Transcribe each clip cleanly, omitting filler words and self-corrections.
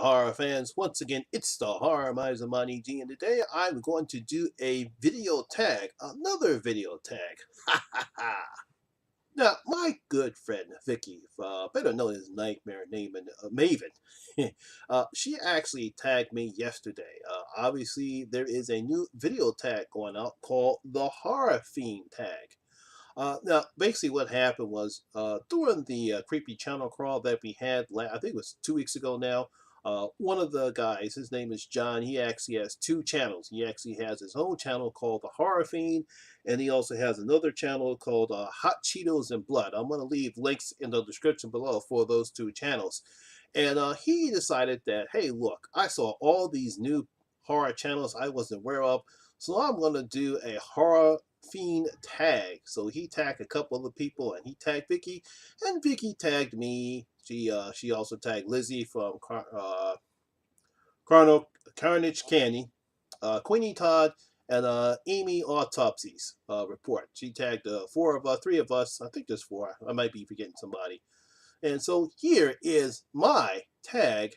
horror fans. Once again, it's the Horror Miser Monty G, and today I'm going to do a video tag, another video tag. Ha ha ha! Now, my good friend Vicky, better known as Nightmare Maven, she actually tagged me yesterday. Obviously, there is a new video tag going out called the Horror Fiend tag. Now, basically, what happened was during the creepy channel crawl that we had, I think it was 2 weeks ago now. One of the guys, his name is John. He actually has two channels. He actually has his own channel called the Horror Fiend, and he also has another channel called Hot Cheetos and Blood. I'm going to leave links in the description below for those two channels. And he decided that, hey, look, I saw all these new horror channels I wasn't aware of, so I'm going to do a horror Fiend tag. So he tagged a couple other people, and he tagged Vicky, and Vicky tagged me. She also tagged Lizzie from Carnage Candy, Queenie Todd, and Amy Autopsies report. She tagged three of us. I think there's four. I might be forgetting somebody. And so here is my tag,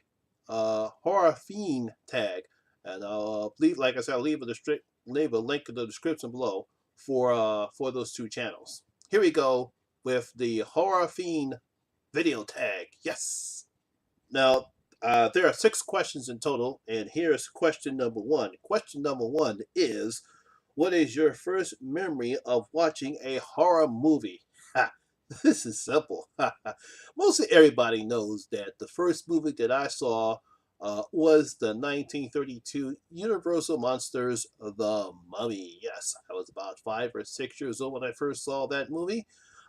Horror Fiend tag, and I'll leave, like I said, I'll leave a link in the description below for those two channels. Here we go with the Horror Fiend video tag. Yes. Now there are 6 questions in total, and here's question number 1. Question number 1 is, what is your first memory of watching a horror movie? Ha, this is simple. Mostly everybody knows that the first movie that I saw was the 1932 Universal Monsters The Mummy. Yes, I was about 5 or 6 years old when I first saw that movie.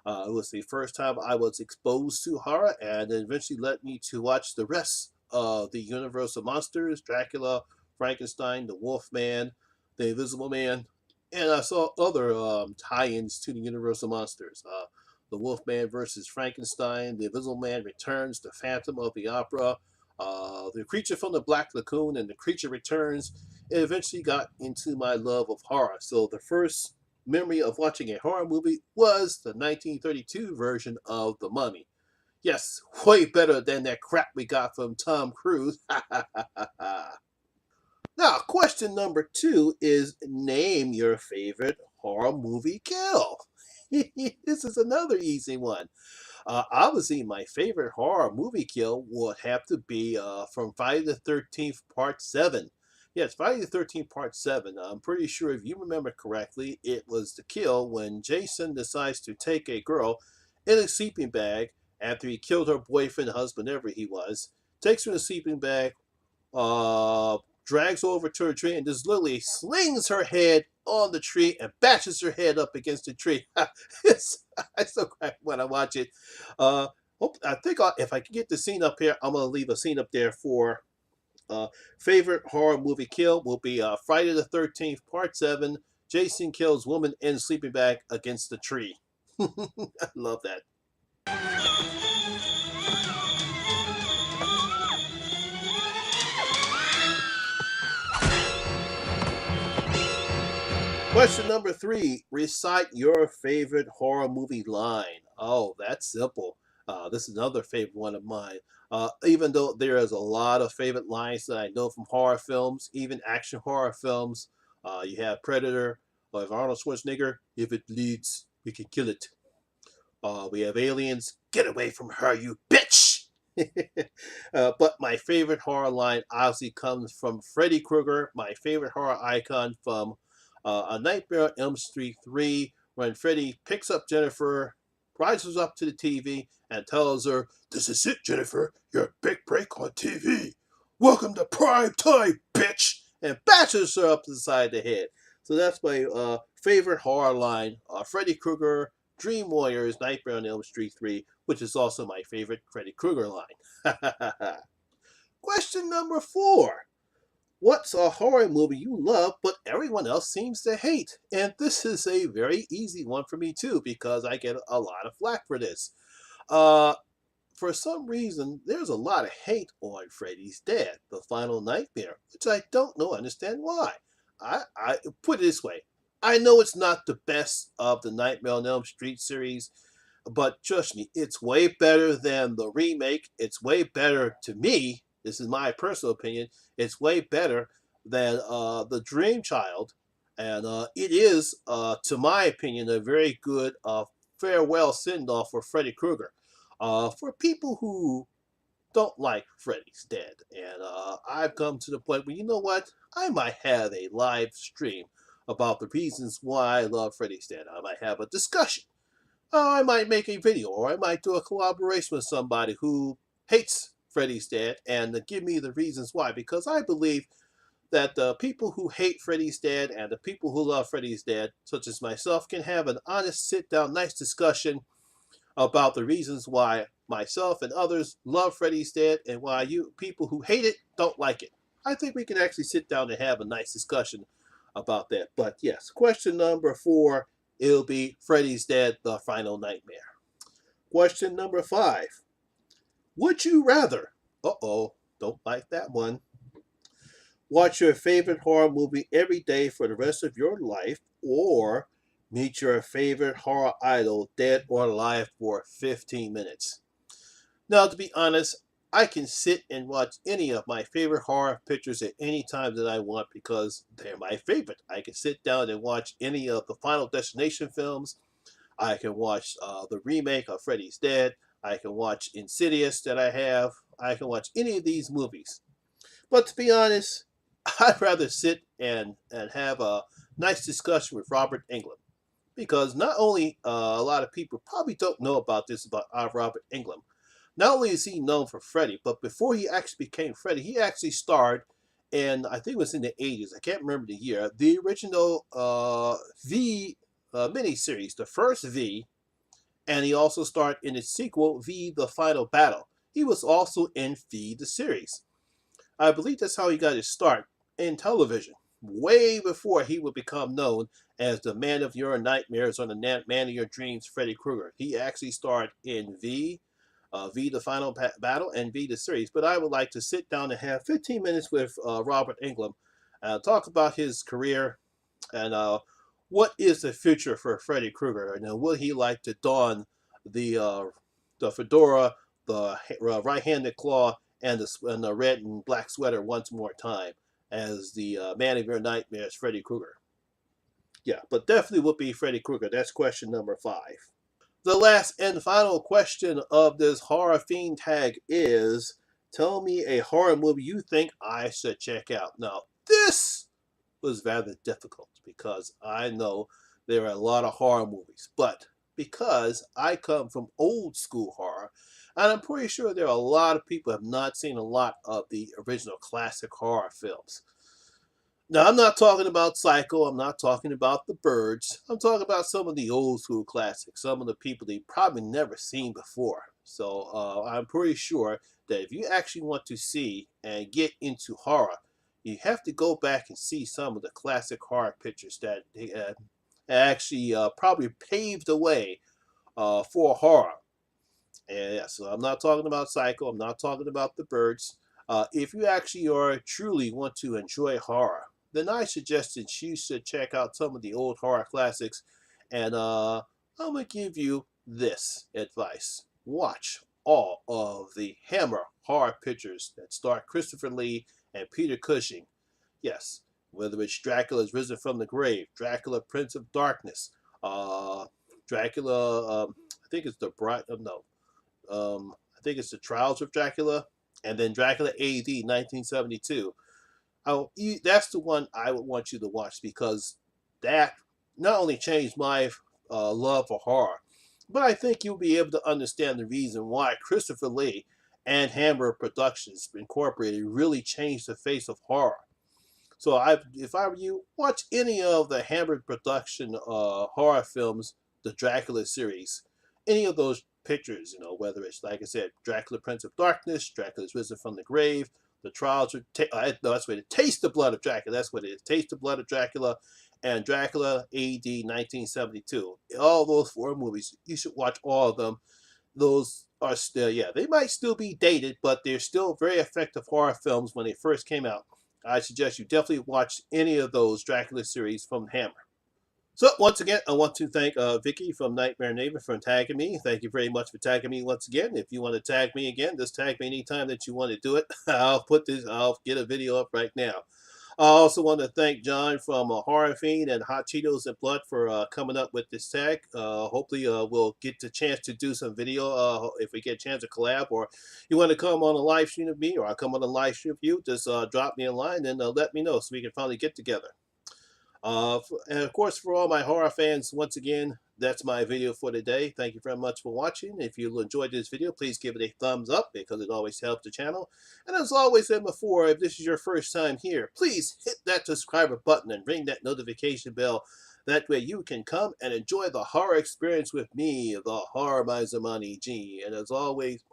It was the first time I was exposed to horror, and it eventually led me to watch the rest of the Universal Monsters: Dracula, Frankenstein, the Wolfman, the Invisible Man, and I saw other tie-ins to the Universal Monsters. The Wolfman versus Frankenstein, the Invisible Man Returns, the Phantom of the Opera, the Creature from the Black Lagoon, and the Creature Returns. It eventually got into my love of horror. So the first memory of watching a horror movie was the 1932 version of The Mummy. Yes, way better than that crap we got from Tom Cruise. Now, question number 2 is, name your favorite horror movie kill. This is another easy one. Obviously, my favorite horror movie kill would have to be from Friday the 13th Part 7. Yes, Friday the 13th Part 7. I'm pretty sure, if you remember correctly, it was the kill when Jason decides to take a girl in a sleeping bag after he killed her boyfriend, husband, whatever he was, takes her in a sleeping bag, drags her over to a tree, and just literally slings her head on the tree and bashes her head up against the tree. I still cry when I watch it. I think if I can get the scene up here, I'm going to leave a scene up there for favorite horror movie kill. Will be Friday the 13th, Part 7. Jason kills woman in sleeping bag against the tree. I love that. Question number 3, recite your favorite horror movie line. Oh, that's simple. This is another favorite one of mine. Even though there is a lot of favorite lines that I know from horror films, even action horror films, you have Predator, of Arnold Schwarzenegger, if it bleeds, we can kill it. We have Aliens, get away from her, you bitch! But my favorite horror line obviously comes from Freddy Krueger, my favorite horror icon from A Nightmare on Elm Street 3, when Freddy picks up Jennifer, rises up to the TV, and tells her, "This is it, Jennifer, your big break on TV. Welcome to prime time, bitch!" and bashes her up to the side of the head. So that's my favorite horror line, Freddy Krueger, Dream Warriors, Nightmare on Elm Street 3, which is also my favorite Freddy Krueger line. Question number 4. What's a horror movie you love but everyone else seems to hate? And this is a very easy one for me too, because I get a lot of flack for this. For some reason, there's a lot of hate on Freddy's Dead, The Final Nightmare, which I don't understand why. I put it this way. I know it's not the best of the Nightmare on Elm Street series, but trust me, it's way better than the remake. It's way better to me this is my personal opinion, it's way better than the Dream Child, and it is, to my opinion, a very good farewell send-off for Freddy Krueger. For people who don't like Freddy's Dead, and I've come to the point where, you know what, I might have a live stream about the reasons why I love Freddy's Dead. I might have a discussion. I might make a video, or I might do a collaboration with somebody who hates Freddy's Dead and give me the reasons why. Because I believe that the people who hate Freddy's Dead and the people who love Freddy's Dead, such as myself, can have an honest, sit-down, nice discussion about the reasons why myself and others love Freddy's Dead and why you people who hate it don't like it. I think we can actually sit down and have a nice discussion about that. But yes, question number 4, it'll be Freddy's Dead, The Final Nightmare. Question number 5, would you rather, don't like that one, watch your favorite horror movie every day for the rest of your life, or meet your favorite horror idol, dead or alive, for 15 minutes? Now, to be honest, I can sit and watch any of my favorite horror pictures at any time that I want because they're my favorite. I can sit down and watch any of the Final Destination films. I can watch the remake of Freddy's Dead. I can watch Insidious that I have. I can watch any of these movies. But to be honest, I'd rather sit and have a nice discussion with Robert Englund. Because not only a lot of people probably don't know about this about Robert Englund. Not only is he known for Freddy, but before he actually became Freddy, he actually starred in, I think it was in the 80s, I can't remember the year, the original V miniseries, the first V, and he also starred in its sequel, V The Final Battle. He was also in V the series. I believe that's how he got his start in television, way before he would become known as the Man of Your Nightmares or the Man of Your Dreams, Freddy Krueger. He actually starred in V the Final Battle, and V the series. But I would like to sit down and have 15 minutes with Robert Englund and talk about his career and what is the future for Freddy Krueger, and will he like to don the fedora, the right-handed claw, and the red and black sweater once more time as the Man of Your Nightmares, Freddy Krueger? Yeah, but definitely would be Freddy Krueger. That's question number 5. The last and final question of this Horror Fiend tag is, tell me a horror movie you think I should check out. Now, this was rather difficult because I know there are a lot of horror movies, but because I come from old school horror, and I'm pretty sure there are a lot of people who have not seen a lot of the original classic horror films. Now, I'm not talking about Psycho. I'm not talking about The Birds. I'm talking about some of the old school classics, some of the people they probably never seen before. So I'm pretty sure that if you actually want to see and get into horror, you have to go back and see some of the classic horror pictures that actually probably paved the way for horror. And yeah, so I'm not talking about Psycho. I'm not talking about The Birds. If you actually truly want to enjoy horror, then I suggest that you should check out some of the old horror classics. And I'm going to give you this advice. Watch all of the Hammer horror pictures that star Christopher Lee and Peter Cushing. Yes, whether it's Dracula's Risen from the Grave, Dracula Prince of Darkness, Dracula, I think it's the Bride, no, I think it's the Trials of Dracula, and then Dracula AD 1972. That's the one I would want you to watch because that not only changed my love for horror, but I think you'll be able to understand the reason why Christopher Lee and Hammer Productions Incorporated really changed the face of horror. So if I were you, watch any of the Hammer Production horror films, the Dracula series, any of those pictures, whether it's, like I said, Dracula Prince of Darkness, Dracula's Risen from the Grave, the Trials of, no, that's what it is, Taste the Blood of Dracula, that's what it is, Taste the Blood of Dracula, and Dracula AD 1972. All those 4 movies, you should watch all of them. Those are still, yeah, they might still be dated, but they're still very effective horror films when they first came out. I suggest you definitely watch any of those Dracula series from Hammer. So once again, I want to thank Vicky from Nightmare Maven for tagging me. Thank you very much for tagging me once again. If you want to tag me again, just tag me anytime that you want to do it. I'll get a video up right now. I also want to thank John from Horror Fiend and Hot Cheetos and Blood for coming up with this tag. Hopefully, we'll get the chance to do some video if we get a chance to collab, or you want to come on a live stream with me, or I come on a live stream with you. Just drop me a line and let me know so we can finally get together. And of course, for all my horror fans, once again, that's my video for today. Thank you very much for watching. If you enjoyed this video, please give it a thumbs up because it always helps the channel. And as always said before, if this is your first time here, please hit that subscriber button and ring that notification bell. That way you can come and enjoy the horror experience with me, the Horror Miser Monty G. And as always,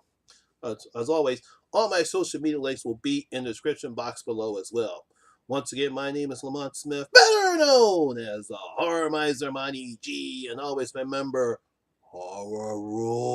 all my social media links will be in the description box below as well. Once again, my name is Lamont Smith, better known as the Horror Miser Monty G, and always remember, horror rules.